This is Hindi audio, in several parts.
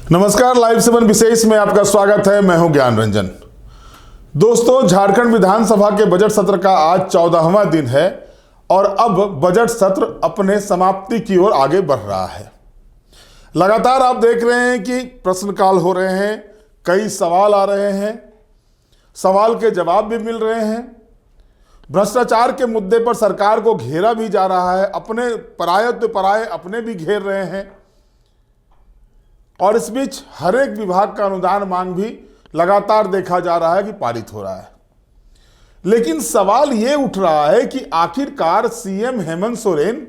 नमस्कार, लाइव 7 विशेष में आपका स्वागत है। मैं हूं ज्ञान रंजन। दोस्तों, झारखंड विधानसभा के बजट सत्र का आज 14वां दिन है और अब बजट सत्र अपने समाप्ति की ओर आगे बढ़ रहा है। लगातार आप देख रहे हैं कि प्रश्नकाल हो रहे हैं, कई सवाल आ रहे हैं, सवाल के जवाब भी मिल रहे हैं। भ्रष्टाचार के मुद्दे पर सरकार को घेरा भी जा रहा है, अपने पराये तो पराये अपने भी घेर रहे हैं और इस बीच हर एक विभाग का अनुदान मांग भी लगातार देखा जा रहा है कि पारित हो रहा है। लेकिन सवाल यह उठ रहा है कि आखिरकार सीएम हेमंत सोरेन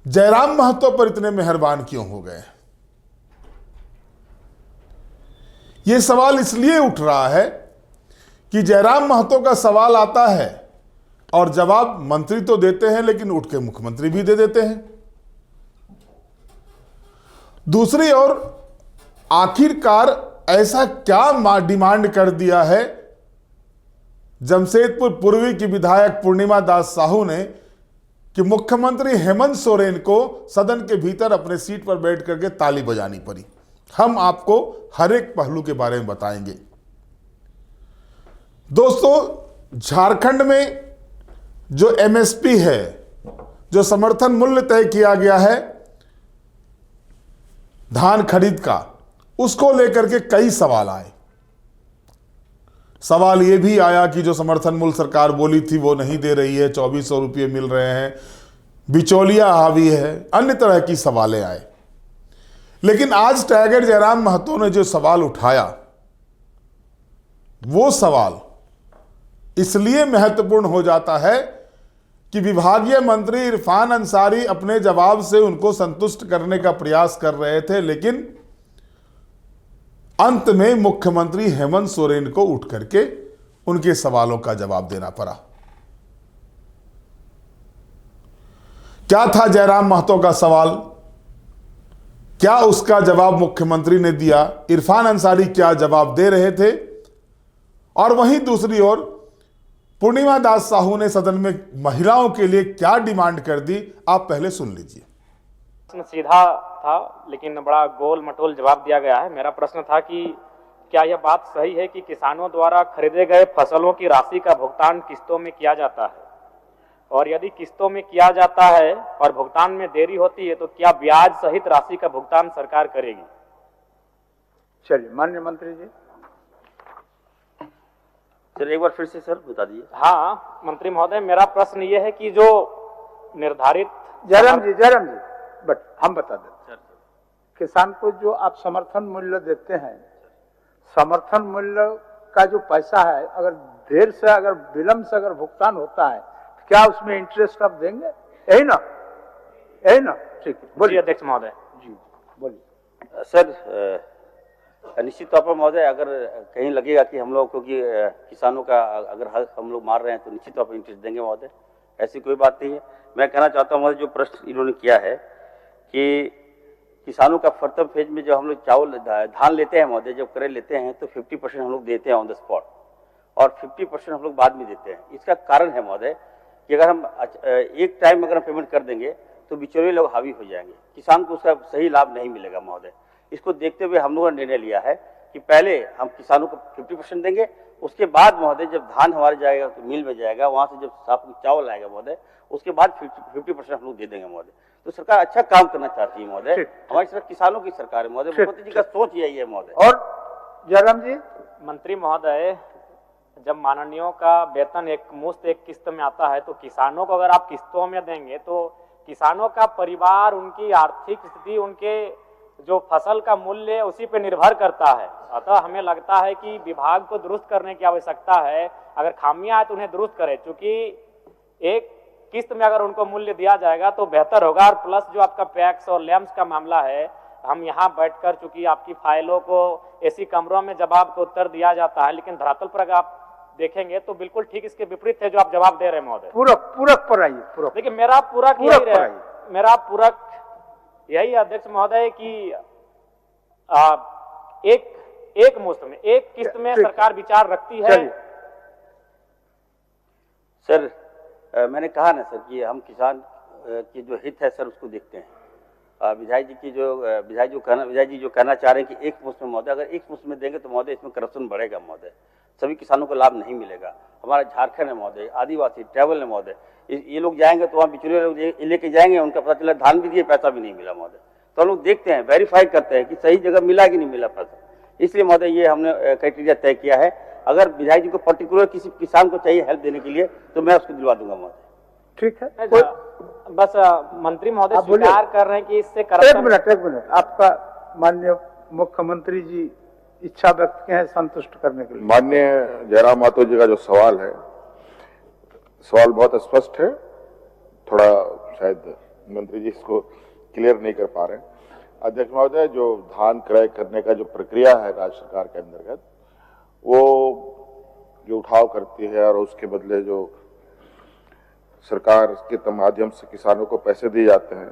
जयराम महतो पर इतने मेहरबान क्यों हो गए। यह सवाल इसलिए उठ रहा है कि जयराम महतो का सवाल आता है और जवाब मंत्री तो देते हैं, लेकिन उठ के मुख्यमंत्री भी दे देते हैं। दूसरी ओर आखिरकार ऐसा क्या डिमांड कर दिया है जमशेदपुर पूर्वी की विधायक पूर्णिमा दास साहू ने कि मुख्यमंत्री हेमंत सोरेन को सदन के भीतर अपने सीट पर बैठ करके ताली बजानी पड़ी। हम आपको हर एक पहलू के बारे में बताएंगे। दोस्तों, झारखंड में जो एमएसपी है, जो समर्थन मूल्य तय किया गया है धान खरीद का, उसको लेकर के कई सवाल आए। सवाल यह भी आया कि जो समर्थन मूल्य सरकार बोली थी वो नहीं दे रही है, 2400 रुपये मिल रहे हैं, बिचौलिया हावी है, अन्य तरह की सवालें आए। लेकिन आज टाइगर जयराम महतो ने जो सवाल उठाया, वो सवाल इसलिए महत्वपूर्ण हो जाता है कि विभागीय मंत्री इरफान अंसारी अपने जवाब से उनको संतुष्ट करने का प्रयास कर रहे थे, लेकिन अंत में मुख्यमंत्री हेमंत सोरेन को उठ करके उनके सवालों का जवाब देना पड़ा। क्या था जयराम महतो का सवाल, क्या उसका जवाब मुख्यमंत्री ने दिया, इरफान अंसारी क्या जवाब दे रहे थे, और वहीं दूसरी ओर पूर्णिमा दास साहू ने सदन में महिलाओं के लिए क्या डिमांड कर दी, आप पहले सुन लीजिए। सीधा था लेकिन बड़ा गोल मटोल जवाब दिया गया है। मेरा प्रश्न था कि क्या यह बात सही है कि किसानों द्वारा खरीदे गए फसलों की राशि का भुगतान किस्तों में किया जाता है, और यदि किस्तों में किया जाता है और भुगतान में देरी होती है तो क्या ब्याज सहित राशि का भुगतान सरकार करेगी। चलिए, माननीय मंत्री जी। सर एक बार फिर से सर बता दीजिए। हाँ मंत्री महोदय, मेरा प्रश्न ये है कि जो निर्धारित जयराम जी बट हम बता देते, किसान को जो आप समर्थन मूल्य देते हैं, समर्थन मूल्य का जो पैसा है, अगर देर से, अगर विलंब से अगर भुगतान होता है, तो क्या उसमें इंटरेस्ट आप देंगे? यही ना? ठीक है, बोलिए अध्यक्ष महोदय। जी बोलिए। सर निश्चित तौर पर महोदय, अगर कहीं लगेगा कि हम लोग, क्योंकि किसानों का अगर हक हम लोग मार रहे हैं, तो निश्चित तौर पर इंटरेस्ट देंगे महोदय, ऐसी कोई बात नहीं है। मैं कहना चाहता हूँ महोदय, जो प्रश्न इन्होंने किया है कि किसानों का प्रथम फेज में जो हम लोग चावल धान लेते हैं महोदय, जब क्रय लेते हैं तो 50% हम लोग देते हैं ऑन द स्पॉट और 50% हम लोग बाद में देते हैं। इसका कारण है महोदय कि अगर हम एक टाइम अगर हम पेमेंट कर देंगे तो बिचौलिए लोग हावी हो जाएंगे, किसान को उसका सही लाभ नहीं मिलेगा महोदय। इसको देखते हुए हम लोगों ने निर्णय लिया है कि पहले हम किसानों को 50% देंगे, उसके बाद महोदय जब धान हमारे जाएगा तो मिल में जाएगा, वहां से जब साफ चावल आएगा महोदय, उसके बाद 50% हम लोग दे देंगे महोदय। तो सरकार अच्छा काम करना चाहती है महोदय, हमारी सरकार किसानों की सरकार है महोदय, मुख्यमंत्री जी का सोच यही है महोदय। और जयराम जी। मंत्री महोदय, जब माननीयों का वेतन एक मुश्त एक किस्त में आता है तो किसानों को अगर आप किस्तों में देंगे तो किसानों का परिवार, उनकी आर्थिक स्थिति, उनके जो फसल का मूल्य उसी पे निर्भर करता है। अतः हमें लगता है कि विभाग को दुरुस्त करने की आवश्यकता है। अगर खामियां है तो उन्हें दुरुस्त करें, क्योंकि एक किस्त में अगर उनको मूल्य दिया जाएगा तो बेहतर होगा। और प्लस जो आपका पैक्स और लैम्स का मामला है, हम यहाँ बैठकर, चूंकि आपकी फाइलों को ऐसी कमरों में जवाब का उत्तर दिया जाता है, लेकिन धरातल पर अगर आप देखेंगे तो बिल्कुल ठीक इसके विपरीत है जो आप जवाब दे रहे हैं महोदय। पूरक पर आइए। देखिए, मेरा पूरक यही अध्यक्ष महोदय कि एक मुश्त में, एक किस्त में सरकार विचार रखती है। सर मैंने कहा ना सर कि हम किसान की जो हित है सर उसको देखते हैं। विधायक जी जो कहना चाह रहे हैं कि एक मुश्त में महोदय, अगर एक मुश्त में देंगे तो महोदय इसमें करप्शन बढ़ेगा महोदय, सभी किसानों को लाभ नहीं मिलेगा। हमारा झारखंड है महोदय, आदिवासी ट्रैवल है महोदय, ये लोग जाएंगे तो वहाँ बिचौलिए लोग लेके जाएंगे, उनका पता चला धान भी दिए पैसा भी नहीं मिला महोदय। तो हम लोग देखते हैं, वेरीफाई करते हैं कि सही जगह मिला कि नहीं मिला पैसा। इसलिए महोदय ये हमने क्राइटेरिया तय किया है। अगर विधायक जी को पर्टिकुलर किसी किसान को चाहिए हेल्प देने के लिए तो मैं उसको दिलवा दूंगा महोदय। ठीक है, बस मंत्री महोदय आप बोलिए। स्वीकार कर रहे हैं कि इससे एक करप्शन। मिनट आपका माननीय मुख्यमंत्री जी इच्छा व्यक्त किए हैं संतुष्ट करने के लिए। माननीय जयराम महतो जी का जो सवाल है, सवाल बहुत स्पष्ट है, थोड़ा शायद मंत्री जी इसको क्लियर नहीं कर पा रहे हैं। अध्यक्ष महोदय, जो धान क्रय करने का जो प्रक्रिया है राज्य सरकार के अंतर्गत, वो जो उठाव करती है और उसके बदले जो सरकार के माध्यम से किसानों को पैसे दिए जाते हैं,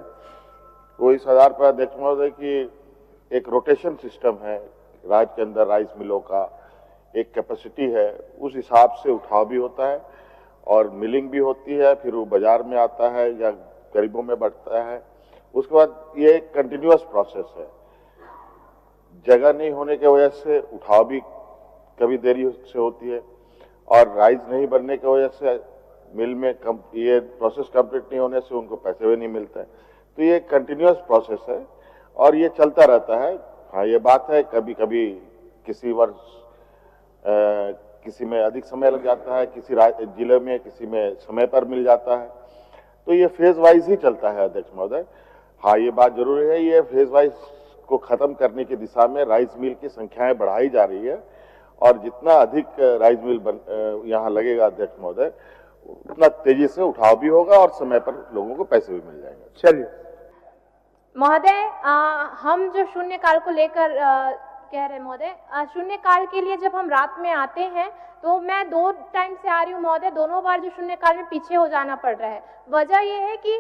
वो इस आधार पर अध्यक्ष महोदय की एक रोटेशन सिस्टम है राज्य के अंदर, राइस मिलों का एक कैपेसिटी है, उस हिसाब से उठाव भी होता है और मिलिंग भी होती है, फिर वो बाजार में आता है या गरीबों में बढ़ता है। उसके बाद ये एक कंटिन्यूअस प्रोसेस है। जगह नहीं होने की वजह से उठाव भी कभी देरी से होती है और राइस नहीं बनने की वजह से मिल में ये प्रोसेस कंप्लीट नहीं होने से उनको पैसे भी नहीं मिलते हैं। तो ये कंटिन्यूअस प्रोसेस है और ये चलता रहता है। हाँ, ये बात है कभी कभी किसी वर्ष किसी में अधिक समय लग जाता है, किसी जिले में किसी में समय पर मिल जाता है, तो ये फेज वाइज ही चलता है अध्यक्ष महोदय। हाँ, ये बात जरूरी है, ये फेज वाइज को खत्म करने की दिशा में राइस मिल की संख्याएं बढ़ाई जा रही है और जितना अधिक राइस मिल यहाँ लगेगा अध्यक्ष महोदय, उतना तेजी से उठाव भी होगा और समय पर लोगों को पैसे भी मिल जाएंगे। चलिए महोदय, हम जो शून्यकाल को लेकर कह रहे हैं महोदय, शून्यकाल के लिए जब हम रात में आते हैं तो मैं 2 टाइम से आ रही हूँ महोदय, दोनों बार जो शून्यकाल में पीछे हो जाना पड़ रहा है। वजह यह है कि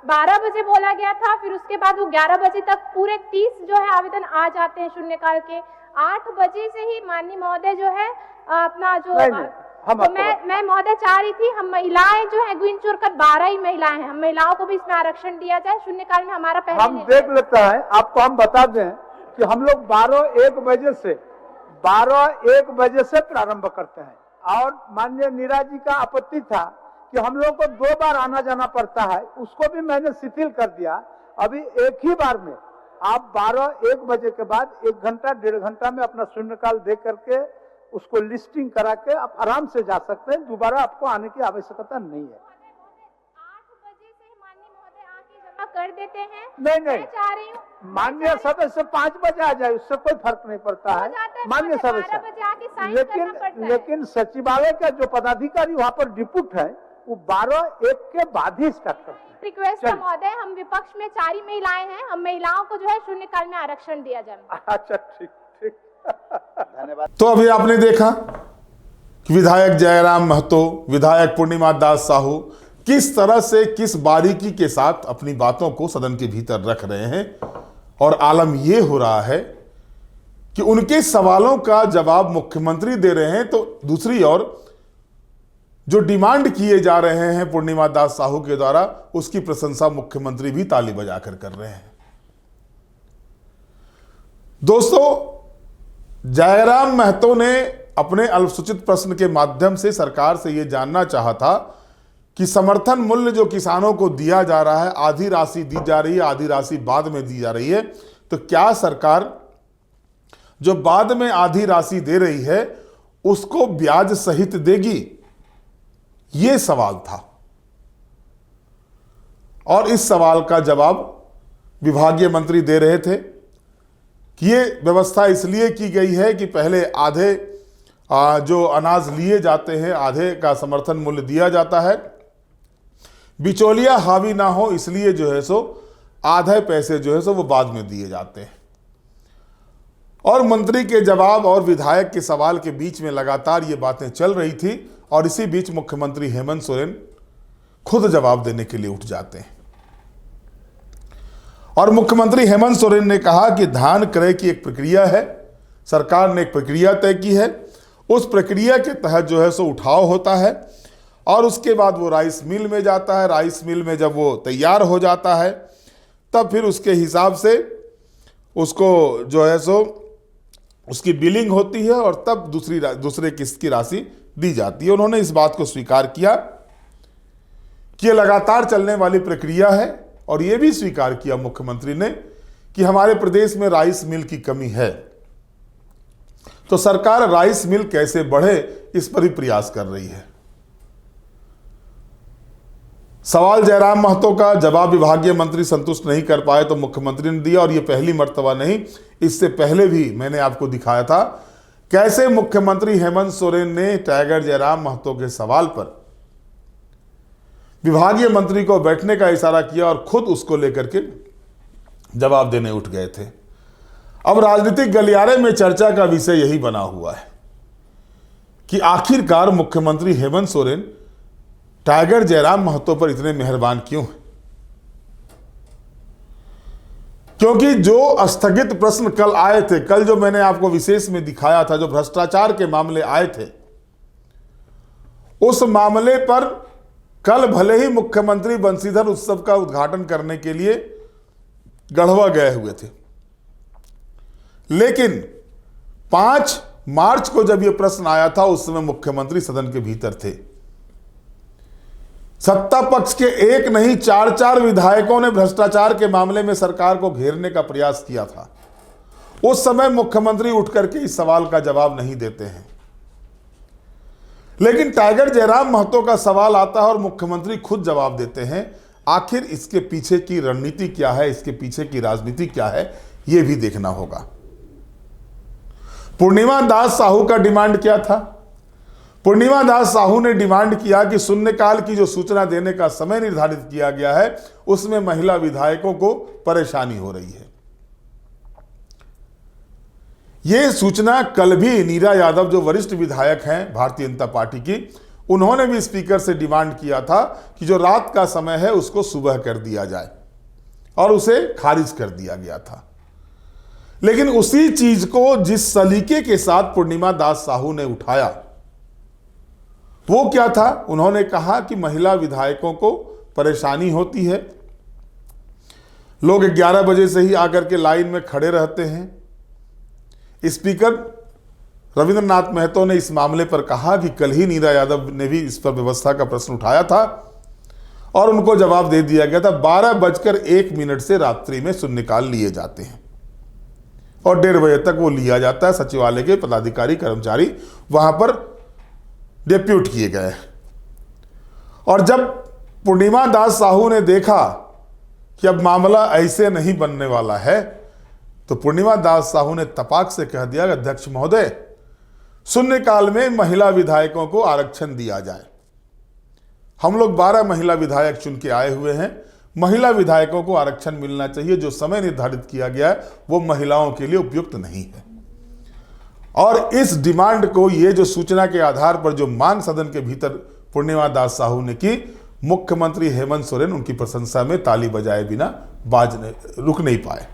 12 बजे बोला गया था, फिर उसके बाद वो 11 बजे तक पूरे 30 जो है आवेदन आ जाते हैं शून्यकाल के। 8 बजे से ही माननीय महोदय जो है अपना जो तो मैं महोदय चाह रही थी, हम महिलाएं जो है गुइन चोर कर 12 ही महिलाएं हैं, हम महिलाओं को भी इसमें आरक्षण दिया जाए शून्यकाल में। हमारा पहले हम देख लेते हैं, आपको हम बता दें कि हम लोग 12-1 बजे से प्रारंभ करते हैं और माननीय नीरा जी का आपत्ति था कि हम लोग को 2 बार आना जाना पड़ता है, उसको भी मैंने शिथिल कर दिया। अभी एक ही बार में आप 12-1 बजे के बाद 1 घंटा 1.5 घंटा में अपना शून्यकाल दे करके उसको लिस्टिंग करा के आप आराम से जा सकते हैं, दोबारा आपको आने की आवश्यकता नहीं है। 8 बजे से माननीय महोदय आके जमा कर देते हैं। नहीं मैं चाह रही हूँ माननीय सदस्य 5 बजे आ जाए, उससे कोई फर्क नहीं पड़ता है माननीय सदस्य। 12 बजे आके साइन करना पड़ता है। लेकिन सचिवालय का जो पदाधिकारी वहाँ पर डिप्यूट है वो 12-1 के बाद ही स्टार्ट करते हैं। रिक्वेस्ट है महोदय, हम विपक्ष में 4 ही महिलाएं हैं, हम महिलाओं को जो है शून्यकाल में आरक्षण दिया जाए। अच्छा, ठीक ठीक धन्यवाद। तो अभी आपने देखा कि विधायक जयराम महतो, विधायक पूर्णिमा दास साहू किस तरह से, किस बारीकी के साथ अपनी बातों को सदन के भीतर रख रहे हैं और आलम यह हो रहा है कि उनके सवालों का जवाब मुख्यमंत्री दे रहे हैं, तो दूसरी ओर जो डिमांड किए जा रहे हैं पूर्णिमा दास साहू के द्वारा, उसकी प्रशंसा मुख्यमंत्री भी ताली बजाकर कर रहे हैं। दोस्तों, जयराम महतो ने अपने अल्पसूचित प्रश्न के माध्यम से सरकार से यह जानना चाहा था कि समर्थन मूल्य जो किसानों को दिया जा रहा है, आधी राशि दी जा रही है, आधी राशि बाद में दी जा रही है, तो क्या सरकार जो बाद में आधी राशि दे रही है उसको ब्याज सहित देगी? यह सवाल था और इस सवाल का जवाब विभागीय मंत्री दे रहे थे कि ये व्यवस्था इसलिए की गई है कि पहले आधे जो अनाज लिए जाते हैं, आधे का समर्थन मूल्य दिया जाता है, बिचौलिया हावी ना हो, इसलिए जो है सो आधे पैसे जो है सो वो बाद में दिए जाते हैं। और मंत्री के जवाब और विधायक के सवाल के बीच में लगातार ये बातें चल रही थी और इसी बीच मुख्यमंत्री हेमंत सोरेन खुद जवाब देने के लिए उठ जाते हैं और मुख्यमंत्री हेमंत सोरेन ने कहा कि धान क्रय की एक प्रक्रिया है, सरकार ने एक प्रक्रिया तय की है, उस प्रक्रिया के तहत जो है सो उठाव होता है और उसके बाद वो राइस मिल में जाता है। राइस मिल में जब वो तैयार हो जाता है तब फिर उसके हिसाब से उसको जो है सो उसकी बिलिंग होती है और तब दूसरे किस्त की राशि दी जाती है। उन्होंने इस बात को स्वीकार किया कि यह लगातार चलने वाली प्रक्रिया है और यह भी स्वीकार किया मुख्यमंत्री ने कि हमारे प्रदेश में राइस मिल की कमी है, तो सरकार राइस मिल कैसे बढ़े इस पर भी प्रयास कर रही है। सवाल जयराम महतो का जवाब विभागीय मंत्री संतुष्ट नहीं कर पाए तो मुख्यमंत्री ने दिया, और यह पहली मर्तबा नहीं, इससे पहले भी मैंने आपको दिखाया था कैसे मुख्यमंत्री हेमंत सोरेन ने टाइगर जयराम महतो के सवाल पर विभागीय मंत्री को बैठने का इशारा किया और खुद उसको लेकर के जवाब देने उठ गए थे। अब राजनीतिक गलियारे में चर्चा का विषय यही बना हुआ है कि आखिरकार मुख्यमंत्री हेमंत सोरेन टाइगर जयराम महतो पर इतने मेहरबान क्यों हैं? क्योंकि जो स्थगित प्रश्न कल आए थे, कल जो मैंने आपको विशेष में दिखाया था, जो भ्रष्टाचार के मामले आए थे, उस मामले पर कल भले ही मुख्यमंत्री बंशीधर उत्सव का उद्घाटन करने के लिए गढ़वा गए हुए थे, लेकिन 5 मार्च को जब यह प्रश्न आया था उस समय मुख्यमंत्री सदन के भीतर थे। सत्ता पक्ष के एक नहीं 4 विधायकों ने भ्रष्टाचार के मामले में सरकार को घेरने का प्रयास किया था। उस समय मुख्यमंत्री उठ करके इस सवाल का जवाब नहीं देते हैं, लेकिन टाइगर जयराम महतो का सवाल आता है और मुख्यमंत्री खुद जवाब देते हैं। आखिर इसके पीछे की रणनीति क्या है, इसके पीछे की राजनीति क्या है, यह भी देखना होगा। पूर्णिमा दास साहू का डिमांड क्या था? पूर्णिमा दास साहू ने डिमांड किया कि शून्यकाल की जो सूचना देने का समय निर्धारित किया गया है उसमें महिला विधायकों को परेशानी हो रही है। यह सूचना कल भी नीरा यादव जो वरिष्ठ विधायक हैं भारतीय जनता पार्टी की, उन्होंने भी स्पीकर से डिमांड किया था कि जो रात का समय है उसको सुबह कर दिया जाए, और उसे खारिज कर दिया गया था। लेकिन उसी चीज को जिस सलीके के साथ पूर्णिमा दास साहू ने उठाया वो क्या था? उन्होंने कहा कि महिला विधायकों को परेशानी होती है, लोग 11 बजे से ही आकर के लाइन में खड़े रहते हैं। स्पीकर रविंद्रनाथ महतो ने इस मामले पर कहा कि कल ही नीरा यादव ने भी इस पर व्यवस्था का प्रश्न उठाया था और उनको जवाब दे दिया गया था। 12:01 से रात्रि में शून्यकाल लिए जाते हैं और 1:30 बजे तक वो लिया जाता है। सचिवालय के पदाधिकारी कर्मचारी वहां पर डेप्यूट किए गए। और जब पूर्णिमा दास साहू ने देखा कि अब मामला ऐसे नहीं बनने वाला है, तो पूर्णिमा दास साहू ने तपाक से कह दिया कि अध्यक्ष महोदय, शून्यकाल में महिला विधायकों को आरक्षण दिया जाए। हम लोग 12 महिला विधायक चुन के आए हुए हैं, महिला विधायकों को आरक्षण मिलना चाहिए। जो समय निर्धारित किया गया है वो महिलाओं के लिए उपयुक्त नहीं है। और इस डिमांड को, ये जो सूचना के आधार पर जो मांग सदन के भीतर पूर्णिमा दास साहू ने की, मुख्यमंत्री हेमंत सोरेन उनकी प्रशंसा में ताली बजाए बिना रुक नहीं पाए।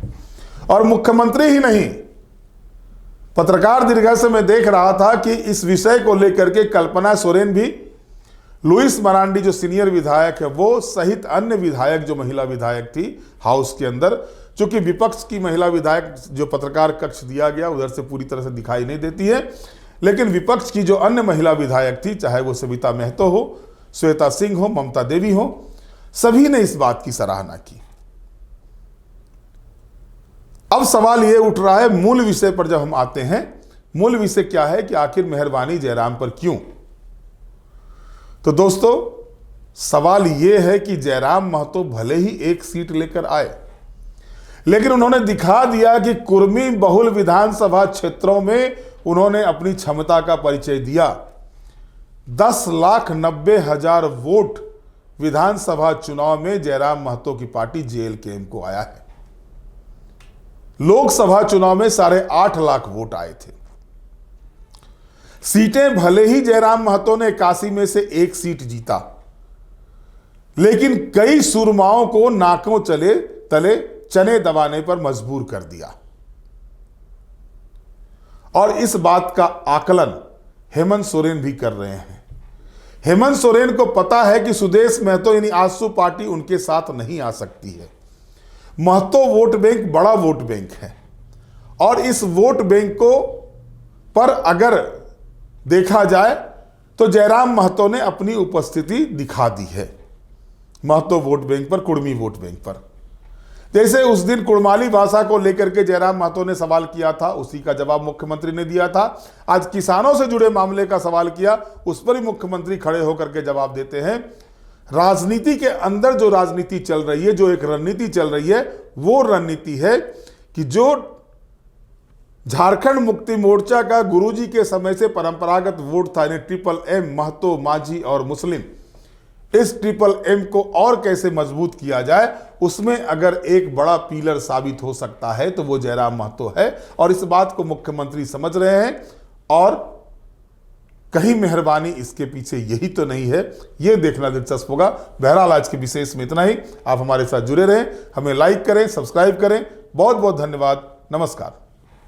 और मुख्यमंत्री ही नहीं, पत्रकार दीर्घा से मैं देख रहा था कि इस विषय को लेकर के कल्पना सोरेन भी, लुइस मरांडी जो सीनियर विधायक है वो सहित अन्य विधायक जो महिला विधायक थी हाउस के अंदर, चूंकि विपक्ष की महिला विधायक जो पत्रकार कक्ष दिया गया उधर से पूरी तरह से दिखाई नहीं देती है, लेकिन विपक्ष की जो अन्य महिला विधायक थी, चाहे वो सविता महतो हो, श्वेता सिंह हो, ममता देवी हो, सभी ने इस बात की सराहना की। अब सवाल ये उठ रहा है, मूल विषय पर जब हम आते हैं, मूल विषय क्या है कि आखिर मेहरबानी जयराम पर क्यों? तो दोस्तों, सवाल यह है कि जयराम महतो भले ही 1 सीट लेकर आए, लेकिन उन्होंने दिखा दिया कि कुर्मी बहुल विधानसभा क्षेत्रों में उन्होंने अपनी क्षमता का परिचय दिया। 10,90,000 वोट विधानसभा चुनाव में जयराम महतो की पार्टी JLKM को आया है। लोकसभा चुनाव में 8.5 लाख वोट आए थे। सीटें भले ही जयराम महतो ने 81 में से 1 सीट जीता, लेकिन कई सुरमाओं को नाकों तले चने दबाने पर मजबूर कर दिया। और इस बात का आकलन हेमंत सोरेन भी कर रहे हैं। हेमंत सोरेन को पता है कि सुदेश महतो यानी आजसू पार्टी उनके साथ नहीं आ सकती है। महतो वोट बैंक बड़ा वोट बैंक है और इस वोट बैंक को पर अगर देखा जाए तो जयराम महतो ने अपनी उपस्थिति दिखा दी है महतो वोट बैंक पर, कुड़मी वोट बैंक पर। जैसे उस दिन कुड़माली भाषा को लेकर के जयराम महतो ने सवाल किया था, उसी का जवाब मुख्यमंत्री ने दिया था। आज किसानों से जुड़े मामले का सवाल किया, उस पर ही मुख्यमंत्री खड़े होकर के जवाब देते हैं। राजनीति के अंदर जो राजनीति चल रही है, जो एक रणनीति चल रही है, वो रणनीति है कि जो झारखंड मुक्ति मोर्चा का गुरुजी के समय से परंपरागत वोट था, यानी ट्रिपल एम, महतो, माझी और मुस्लिम, इस ट्रिपल एम को और कैसे मजबूत किया जाए, उसमें अगर एक बड़ा पिलर साबित हो सकता है तो वो जयराम महतो है। और इस बात को मुख्यमंत्री समझ रहे हैं और कहीं मेहरबानी इसके पीछे यही तो नहीं है, ये देखना दिलचस्प होगा। बहरहाल आज के विशेष में इतना ही। आप हमारे साथ जुड़े रहें, हमें लाइक करें, सब्सक्राइब करें। बहुत बहुत धन्यवाद। नमस्कार।